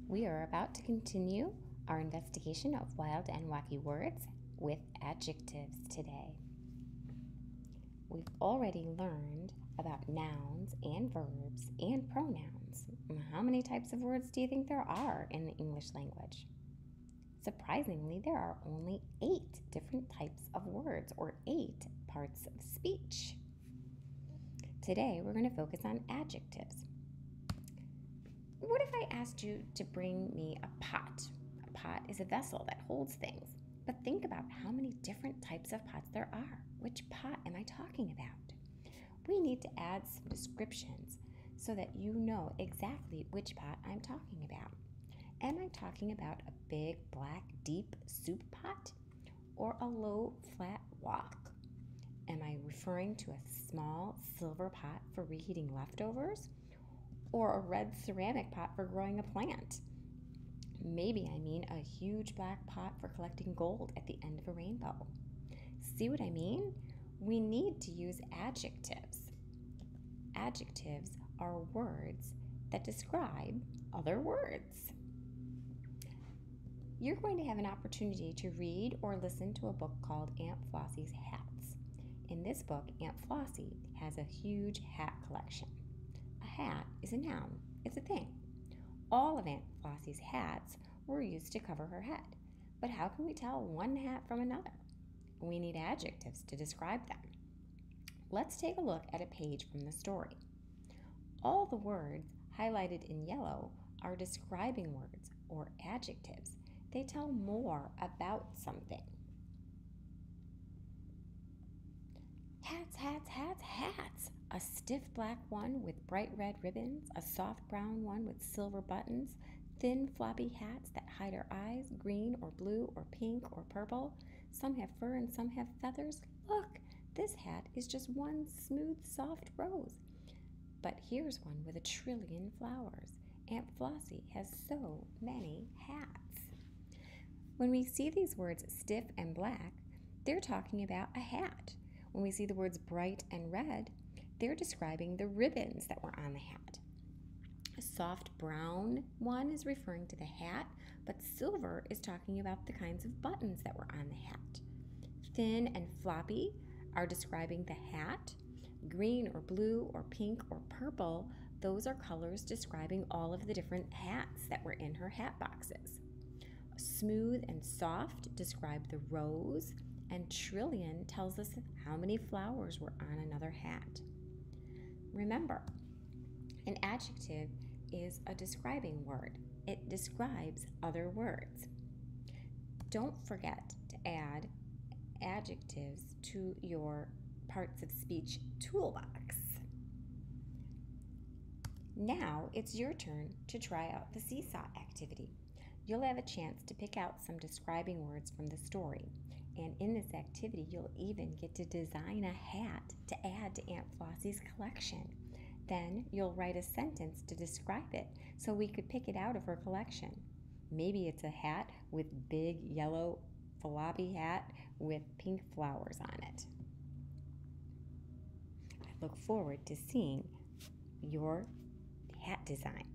We are about to continue our investigation of wild and wacky words with adjectives today. We've already learned about nouns and verbs and pronouns. How many types of words do you think there are in the English language? Surprisingly, there are only 8 different types of words, or 8 parts of speech. Today, we're going to focus on adjectives. What if I asked you to bring me a pot? A pot is a vessel that holds things. But think about how many different types of pots there are. Which pot am I talking about? We need to add some descriptions so that you know exactly which pot I'm talking about. Am I talking about a big, black, deep soup pot or a low, flat wok? Am I referring to a small silver pot for reheating leftovers or a red ceramic pot for growing a plant? Maybe I mean a huge black pot for collecting gold at the end of a rainbow. See what I mean? We need to use adjectives. Adjectives are words that describe other words. You're going to have an opportunity to read or listen to a book called Aunt Flossie's Hats. In this book, Aunt Flossie has a huge hat collection. A hat is a noun. It's a thing. All of Aunt Flossie's hats were used to cover her head. But how can we tell one hat from another? We need adjectives to describe them. Let's take a look at a page from the story. All the words highlighted in yellow are describing words or adjectives. They tell more about something. Hats, hats, hats, hats. A stiff black one with bright red ribbons, a soft brown one with silver buttons, thin floppy hats that hide our eyes, green or blue or pink or purple. Some have fur and some have feathers. Look, this hat is just one smooth, soft rose. But here's one with a trillion flowers. Aunt Flossie has so many hats. When we see these words stiff and black, they're talking about a hat. When we see the words bright and red, they're describing the ribbons that were on the hat. A soft brown one is referring to the hat, but silver is talking about the kinds of buttons that were on the hat. Thin and floppy are describing the hat. Green or blue or pink or purple, those are colors describing all of the different hats that were in her hat boxes. Smooth and soft describe the rose, and trillion tells us how many flowers were on another hat. Remember, an adjective is a describing word. It describes other words. Don't forget to add adjectives to your parts of speech toolbox. Now it's your turn to try out the Seesaw Activity. You'll have a chance to pick out some describing words from the story. And in this activity, you'll even get to design a hat to add to Aunt Flossie's collection. Then you'll write a sentence to describe it so we could pick it out of her collection. Maybe it's a hat with big yellow floppy hat with pink flowers on it. I look forward to seeing your hat design.